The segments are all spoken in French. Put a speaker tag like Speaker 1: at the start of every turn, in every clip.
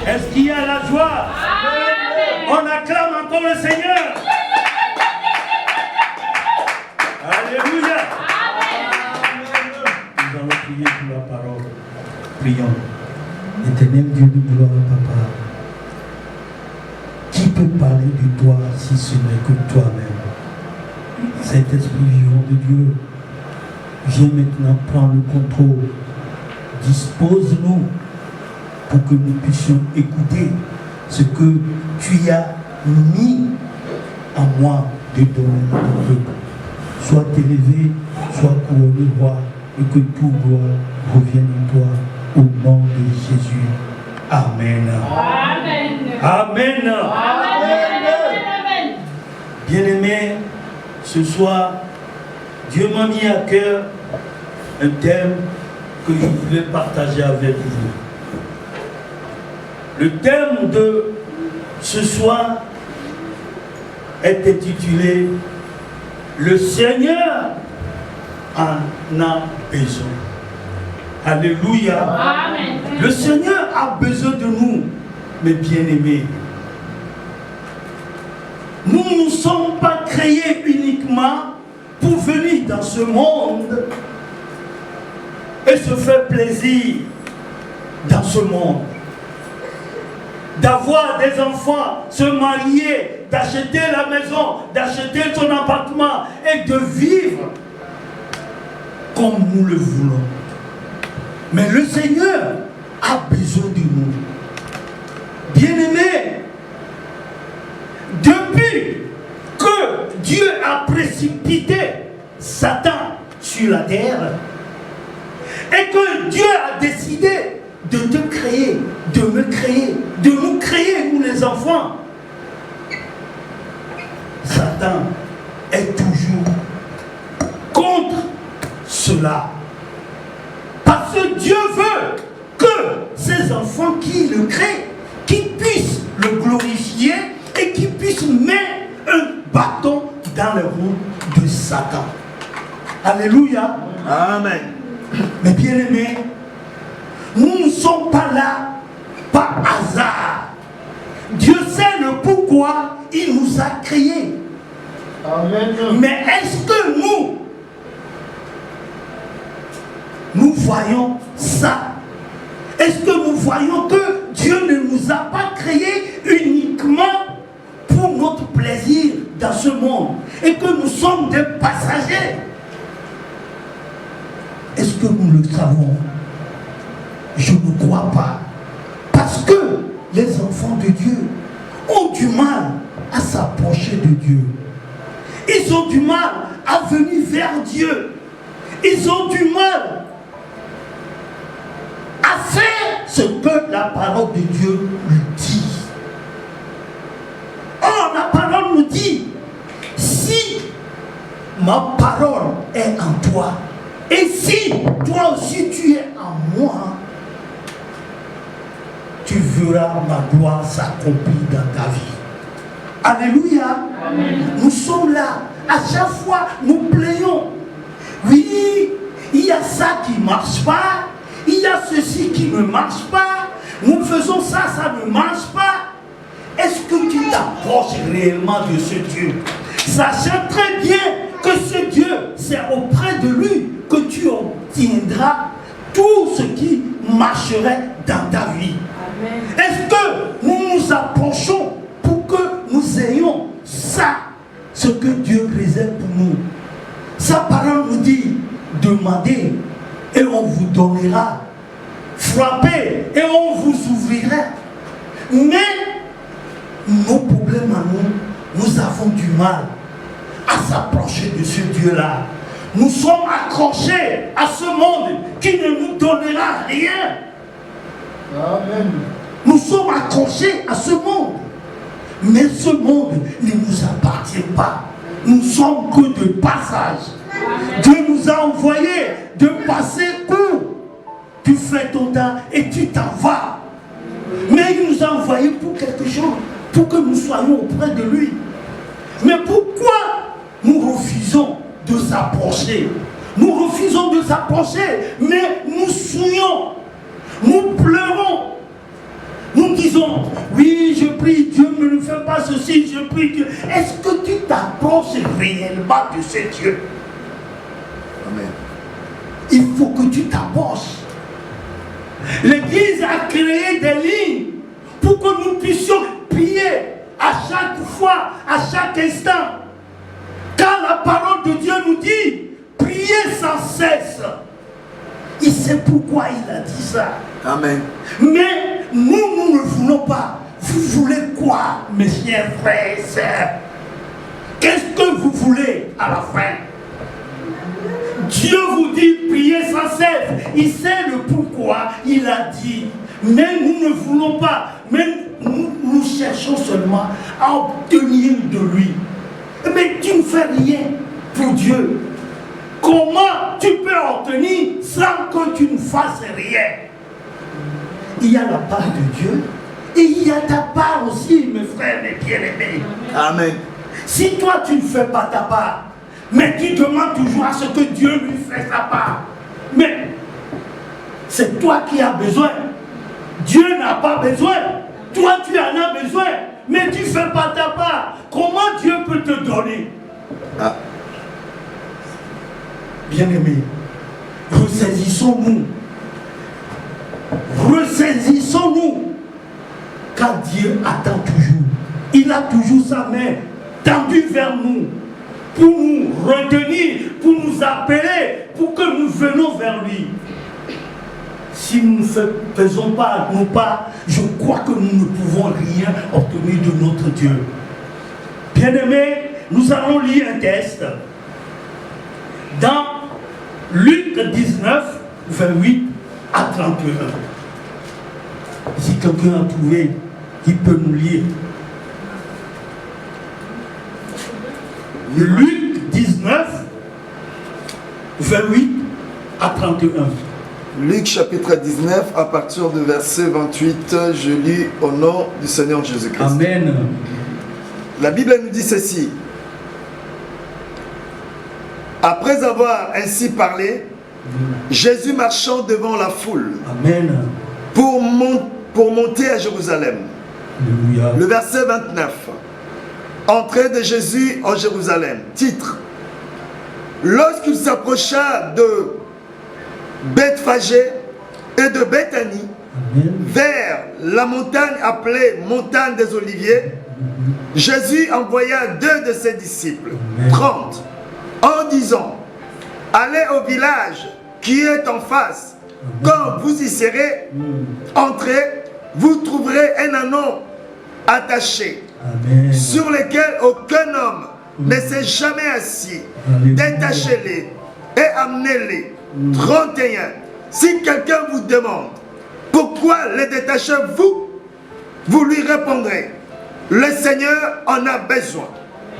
Speaker 1: Est-ce qu'il y a la joie? On acclame encore le Seigneur. Alléluia. Nous allons prier pour la parole. Prions. Éternel Dieu de gloire, Papa. Qui peut parler de toi si ce n'est que toi-même? Saint-Esprit vivant de Dieu, viens maintenant prendre le contrôle. Dispose-nous pour que nous puissions écouter ce que tu as mis en moi de donner à ton peuple. Sois élevé, sois couronné roi, et que toute gloire revienne en toi, au nom de Jésus. Amen. Amen. Amen. Amen. Bien-aimés, ce soir, Dieu m'a mis à cœur un thème que je voulais partager avec vous. Le thème de ce soir est intitulé « Le Seigneur en a besoin ». Alléluia. Amen. Le Seigneur a besoin de nous, mes bien-aimés. Nous ne sommes pas créés uniquement pour venir dans ce monde et se faire plaisir dans ce monde. D'avoir des enfants, se marier, d'acheter la maison, d'acheter son appartement et de vivre comme nous le voulons. Mais le Seigneur a besoin de nous. Bien-aimés, depuis que Dieu a précipité Satan sur la terre et que Dieu a décidé de te créer, de me créer, de nous créer, nous les enfants, Satan est toujours contre cela. Parce que Dieu veut que ces enfants qui le créent, qui puissent le glorifier et qui puissent mettre un bâton dans les roues de Satan. Alléluia. Amen. Mais bien aimés, nous ne sommes pas là par hasard. Dieu sait le pourquoi il nous a créés. Amen. Mais est-ce que nous voyons ça? Est-ce que nous voyons que Dieu ne nous a pas créés uniquement pour notre plaisir dans ce monde et que nous sommes des passagers? Est-ce que nous le savons? Je ne crois pas. Parce que les enfants de Dieu ont du mal à s'approcher de Dieu. Ils ont du mal à venir vers Dieu. Ils ont du mal à faire ce que la parole de Dieu lui dit. Or, la parole nous dit, si ma parole est en toi, et si toi aussi tu es en moi, tu verras ma gloire s'accomplir dans ta vie. Alléluia. Amen. Nous sommes là. À chaque fois, nous plaignons. Oui, il y a ça qui ne marche pas. Il y a ceci qui ne marche pas. Nous faisons ça, ça ne marche pas. Est-ce que tu t'approches réellement de ce Dieu? Sachant très bien que ce Dieu, c'est auprès de lui que tu obtiendras tout ce qui marcherait dans ta vie. Est-ce que nous nous approchons pour que nous ayons ça, ce que Dieu réserve pour nous? Sa parole nous dit, demandez et on vous donnera, frappez et on vous ouvrira. Mais nos problèmes à nous avons du mal à s'approcher de ce Dieu-là. Nous sommes accrochés à ce monde qui ne nous donnera rien. Amen. Nous sommes accrochés à ce monde. Mais ce monde ne nous appartient pas. Nous sommes que de passage. Amen. Dieu nous a envoyés de passer où tu fais ton temps et tu t'en vas. Mais il nous a envoyés pour quelque chose, pour que nous soyons auprès de lui. Mais pourquoi nous refusons de s'approcher? Nous refusons de s'approcher, mais nous souillons, nous pleurons, nous disons disons, oui, je prie Dieu, ne fais pas ceci, je prie Dieu. Est-ce que tu t'approches réellement de ce Dieu?
Speaker 2: Amen.
Speaker 1: Il faut que tu t'approches. L'Église a créé des lignes pour que nous puissions prier à chaque fois, à chaque instant. Car la parole de Dieu nous dit, priez sans cesse. Il sait pourquoi il a dit ça.
Speaker 2: Amen.
Speaker 1: Mais nous ne voulons pas. Vous voulez quoi, mes chers frères et sœurs? Qu'est-ce que vous voulez à la fin? Dieu vous dit priez sans cesse. Il sait le pourquoi il a dit. Mais nous ne voulons pas. Mais nous cherchons seulement à obtenir de lui. Mais tu ne fais rien pour Dieu. Comment tu peux obtenir sans que tu ne fasses rien? Il y a la part de Dieu et il y a ta part aussi, mes frères, mes bien-aimés.
Speaker 2: Amen.
Speaker 1: Si toi tu ne fais pas ta part, mais tu demandes toujours à ce que Dieu lui fasse sa part, mais c'est toi qui as besoin. Dieu n'a pas besoin. Toi tu en as besoin, mais tu ne fais pas ta part. Comment Dieu peut te donner?
Speaker 2: Ah.
Speaker 1: Bien-aimés, ressaisissons-nous. Ressaisissons-nous. Car Dieu attend toujours. Il a toujours sa main tendue vers nous pour nous retenir, pour nous appeler, pour que nous venions vers lui. Si nous ne faisons pas nos pas, je crois que nous ne pouvons rien obtenir de notre Dieu. Bien-aimés, nous allons lire un texte dans Luc 19, 28 à 31. Si quelqu'un a trouvé, il peut nous lire. Luc 19, 28 à 31.
Speaker 2: Luc chapitre 19, à partir du verset 28, je lis au nom du Seigneur Jésus-Christ.
Speaker 1: Amen.
Speaker 2: La Bible nous dit ceci. Après avoir ainsi parlé, Jésus marchant devant la foule,
Speaker 1: Amen,
Speaker 2: pour monter à Jérusalem.
Speaker 1: Alléluia.
Speaker 2: Le verset 29. Entrée de Jésus en Jérusalem. Titre. Lorsqu'il s'approcha de Bethphagée et de Béthanie, vers la montagne appelée montagne des Oliviers, Jésus envoya 2 de ses disciples, 30, en disant, allez au village qui est en face. Quand vous y serez, entrez, vous trouverez un anneau attaché,
Speaker 1: Amen,
Speaker 2: sur lequel aucun homme ne s'est jamais assis. Détachez-les et amenez-les. 31. Si quelqu'un vous demande pourquoi les détachez-vous, vous lui répondrez, le Seigneur en a besoin.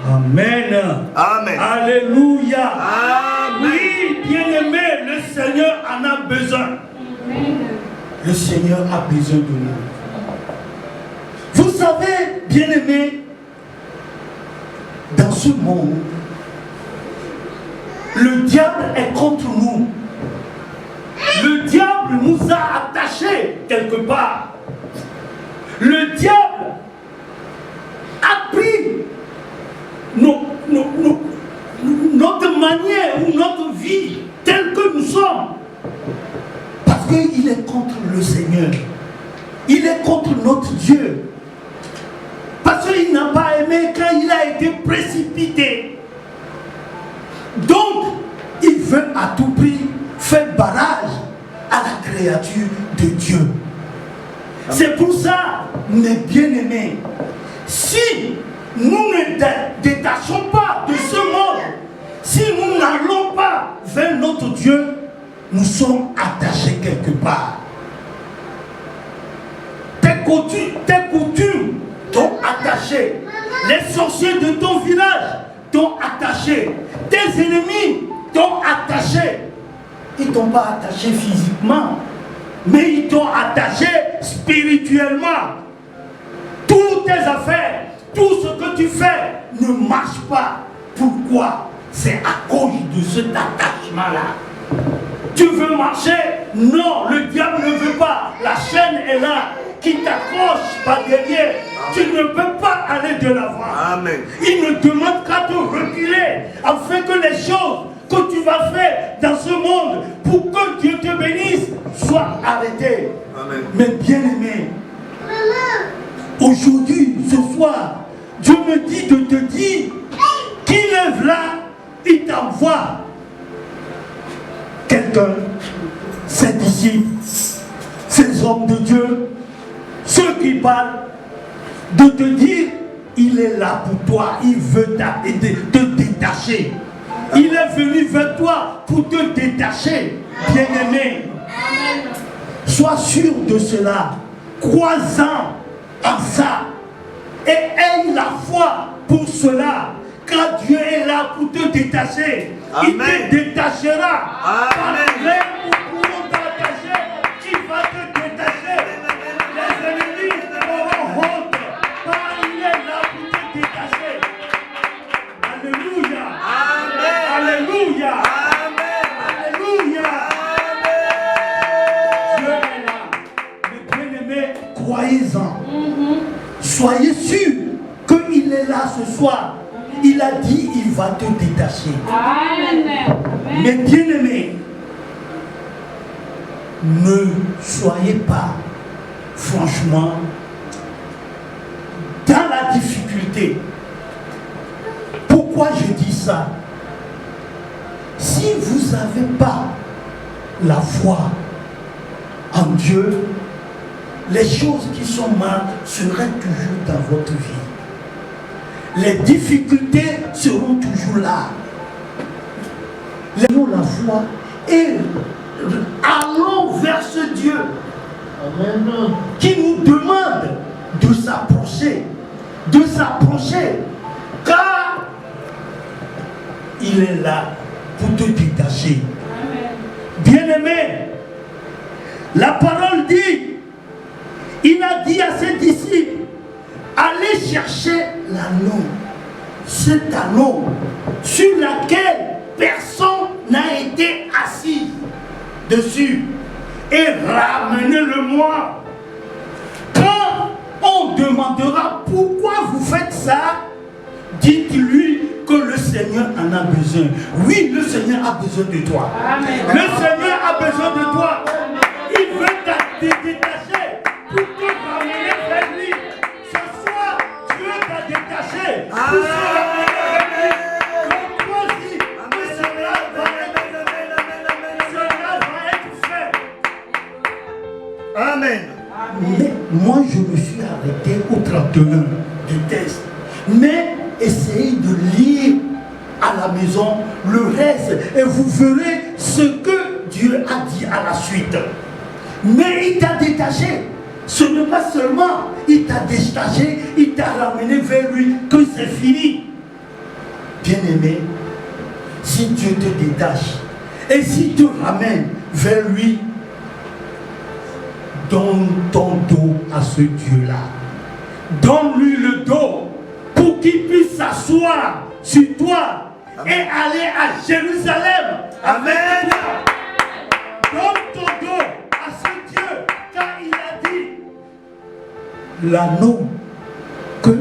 Speaker 1: Amen.
Speaker 2: Amen.
Speaker 1: Alléluia.
Speaker 2: Amen.
Speaker 1: Oui, bien-aimé, le Seigneur en a besoin. Le Seigneur a besoin de nous. Vous savez, bien-aimé, dans ce monde, le diable est contre nous. Le diable nous a attachés quelque part. Le diable a pris notre manière ou notre vie telle que nous sommes. Parce qu'il est contre le Seigneur. Il est contre notre Dieu. Parce qu'il n'a pas aimé quand il a été précipité. Donc, il veut à tout prix faire barrage à la créature de Dieu. C'est pour ça, mes bien-aimés, si nous ne détachons pas de ce monde, si nous n'allons pas vers notre Dieu, nous sommes attachés quelque part. Tes coutumes t'ont attaché. Les sorciers de ton village t'ont attaché. Tes ennemis t'ont attaché. Ils ne t'ont pas attaché physiquement, mais ils t'ont attaché spirituellement. Toutes tes affaires, tout ce que tu fais ne marche pas. Pourquoi? C'est à cause de cet attachement-là. Tu veux marcher? Non, le diable ne veut pas. La chaîne est là, qui t'accroche pas derrière. Tu ne peux pas aller de l'avant.
Speaker 2: Amen.
Speaker 1: Il ne demande qu'à te reculer afin que les choses que tu vas faire dans ce monde pour que Dieu te bénisse soient arrêtées.
Speaker 2: Amen.
Speaker 1: Mais bien aimé, aujourd'hui, ce soir, Dieu me dit de te dire qu'il est là, il t'envoie quelqu'un, ses disciples, ces hommes de Dieu, ceux qui parlent, de te dire, il est là pour toi, il veut te détacher. Il est venu vers toi pour te détacher, bien-aimé. Sois sûr de cela, crois-en en ça, et aie la foi pour cela, car Dieu est là pour te détacher.
Speaker 2: Amen.
Speaker 1: Il te détachera.
Speaker 2: Amen.
Speaker 1: Pas pour t'attacher, qui va te détacher. Les ennemis auront honte, car il est là pour te détacher. Alléluia.
Speaker 2: Amen.
Speaker 1: Alléluia.
Speaker 2: Amen.
Speaker 1: Alléluia. Dieu est là. Mais bien-aimés, croyez-en. Soyez sûrs qu'il est là ce soir. Il a dit il va te détacher.
Speaker 3: Amen.
Speaker 1: Mais bien-aimés, ne soyez pas franchement dans la difficulté. Pourquoi je dis ça? Si vous n'avez pas la foi en Dieu, les choses qui sont mal seraient toujours dans votre vie. Les difficultés seront toujours là. Ayons la foi et allons vers ce Dieu qui nous demande de s'approcher, car il est là pour te détacher. Bien-aimé, la parole dit, il a dit à ses disciples, allez chercher l'anneau, cet anneau sur lequel personne n'a été assis dessus, et ramenez-le-moi. Quand on demandera pourquoi vous faites ça, dites-lui que le Seigneur en a besoin. Oui, le Seigneur a besoin de toi.
Speaker 3: Amen.
Speaker 1: Le Seigneur a besoin de toi. Il veut te détacher pour te ramener vers lui. Ce soir, Dieu t'a détaché pour te ramener vers lui. Donc toi aussi, cela va être fait.
Speaker 2: Amen.
Speaker 1: Mais moi, je me suis arrêté au 31 des tests. Mais essayez de lire à la maison le reste et vous verrez ce que Dieu a dit à la suite. Mais il t'a détaché. Ce n'est pas seulement il t'a détaché, il t'a ramené vers lui que c'est fini. Bien-aimé, si Dieu te détache et s'il te ramène vers lui, donne ton dos à ce Dieu-là. Donne-lui le dos pour qu'il puisse s'asseoir sur toi. Amen. Et aller à Jérusalem. Amen. Donne ton dos à ce Dieu, car il a dit l'anneau que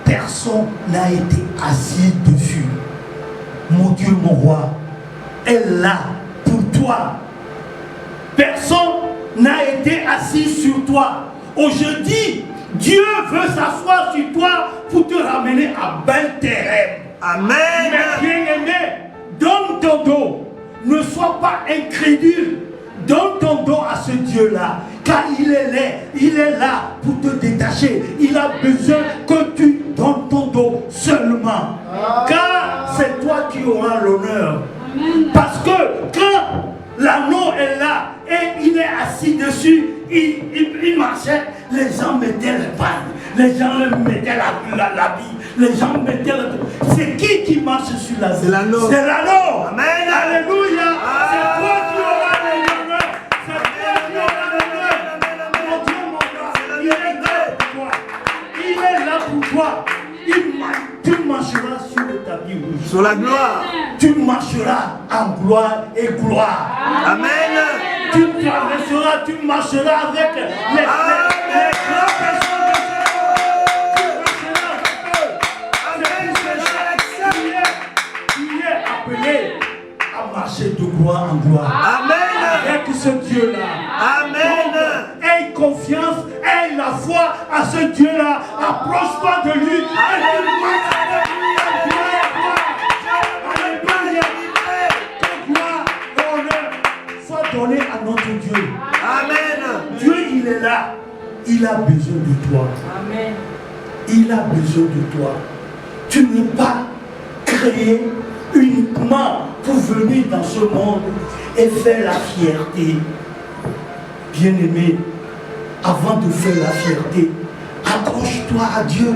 Speaker 1: personne n'a été assis dessus. Mon Dieu, mon roi, est là pour toi. Personne n'a été assis sur toi. Aujourd'hui, Dieu veut s'asseoir sur toi pour te ramener à bel terrain.
Speaker 2: Amen.
Speaker 1: Mais bien-aimé, donne ton dos. Ne sois pas incrédule. Donne ton dos à ce Dieu-là. Car il est là pour te détacher. Il a besoin que tu donnes ton dos seulement. Car c'est toi qui auras l'honneur. Parce que quand l'anneau est là et il est assis dessus, il marchait, les gens mettaient le pain, les gens mettaient l'habit, les gens mettaient le... C'est qui marche sur la
Speaker 2: C'est l'anneau.
Speaker 1: C'est l'anneau.
Speaker 2: Amen.
Speaker 1: Alléluia. C'est toi qui auras l'honneur. C'est toi qui auras l'honneur. Mon Dieu, mon Dieu, il est là pour toi. Il est là pour toi. Tu marcheras sur le tapis rouge.
Speaker 2: Sur la gloire.
Speaker 1: Tu marcheras en gloire et gloire.
Speaker 2: Amen.
Speaker 1: Tu traverseras, tu marcheras avec les grandes personnes de gloire en gloire.
Speaker 2: Amen.
Speaker 1: Avec ce Dieu-là.
Speaker 2: Amen.
Speaker 1: Aie confiance, aie la foi à ce Dieu-là. Approche-toi de lui. Alléluia. Que gloire et honneur soit donné à notre Dieu.
Speaker 2: Amen.
Speaker 1: Dieu, il est là. Il a besoin de toi.
Speaker 3: Amen.
Speaker 1: Il a besoin de toi. Tu n'es pas créé uniquement pour venir dans ce monde et faire la fierté. Bien-aimé, avant de faire la fierté, accroche-toi à Dieu.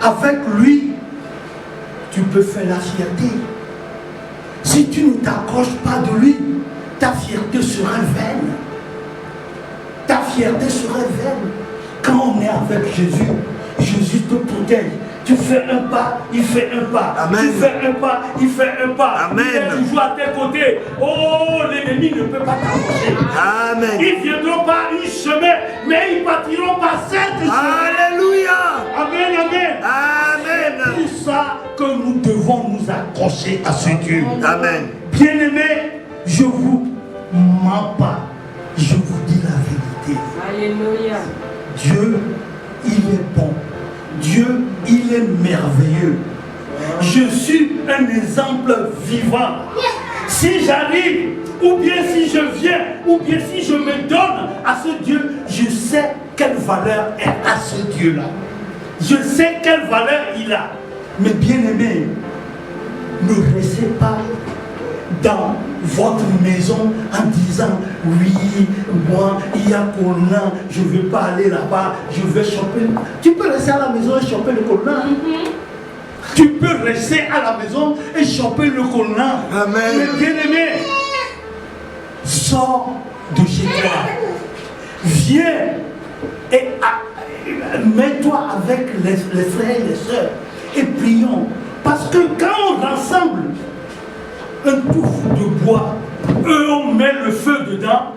Speaker 1: Avec lui, tu peux faire la fierté. Si tu ne t'accroches pas de lui, ta fierté sera vaine. Ta fierté sera vaine. Quand on est avec Jésus, Jésus te protège. Tu fais un pas, il fait un pas.
Speaker 2: Amen.
Speaker 1: Tu fais un pas, il fait un pas.
Speaker 2: Amen.
Speaker 1: Il est toujours à tes côtés. Oh, l'ennemi ne peut pas t'approcher.
Speaker 2: Amen.
Speaker 1: Ils ne viendront pas un chemin, mais ils partiront par cette chemin.
Speaker 2: Alléluia.
Speaker 1: Amen, amen.
Speaker 2: Amen.
Speaker 1: C'est pour ça que nous devons nous accrocher à ce Dieu.
Speaker 2: Amen.
Speaker 1: Bien-aimés, je ne vous mens pas. Je vous dis la vérité.
Speaker 3: Alléluia.
Speaker 1: Dieu, il est bon. Dieu, il est merveilleux. Je suis un exemple vivant. Si j'arrive, ou bien si je viens, ou bien si je me donne à ce Dieu, je sais quelle valeur est à ce Dieu-là. Je sais quelle valeur il a. Mais bien aimé, ne restez pas dans votre maison en disant oui, moi il y a Corona, je ne vais pas aller là-bas, je vais choper. Tu peux rester à la maison et choper le Corona. Tu peux rester à la maison et choper le Corona.
Speaker 2: Amen.
Speaker 1: Mais bien aimé, sors de chez toi. Viens et mets-toi avec les frères et les sœurs et prions. Parce que quand on rassemble un touffe de bois, on met le feu dedans,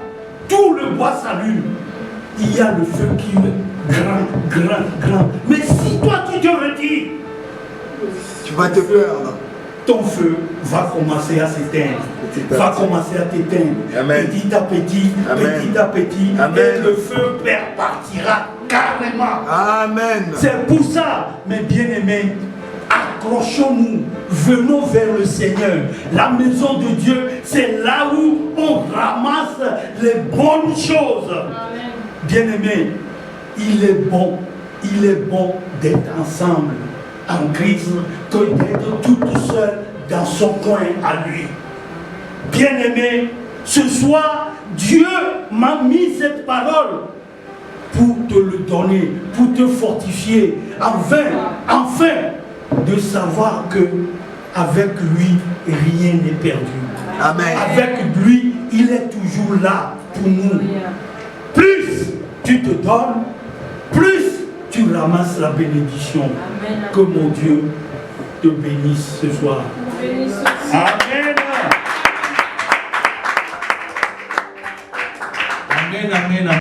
Speaker 1: tout le bois s'allume. Il y a le feu qui est grand. Mais si toi tu te retires,
Speaker 2: Tu vas te perdre.
Speaker 1: ton feu va commencer à s'éteindre. Va commencer à t'éteindre.
Speaker 2: Amen.
Speaker 1: Petit à petit,
Speaker 2: Amen.
Speaker 1: petit à petit.
Speaker 2: Amen.
Speaker 1: Et le feu partira carrément.
Speaker 2: Amen.
Speaker 1: C'est pour ça, mes bien-aimés, accrochons-nous, venons vers le Seigneur. La maison de Dieu, c'est là où on ramasse les bonnes choses.
Speaker 3: Amen.
Speaker 1: Bien-aimés, il est bon d'être ensemble en Christ que d'être tout seul dans son coin à lui. Bien-aimé, ce soir, Dieu m'a mis cette parole pour te le donner, pour te fortifier, enfin de savoir que avec lui, rien n'est perdu.
Speaker 2: Amen.
Speaker 1: Avec lui, il est toujours là pour nous. Plus tu te donnes, plus tu ramasses la bénédiction.
Speaker 3: Amen.
Speaker 1: Que mon Dieu te bénisse ce soir. Amen. Amen, amen, amen.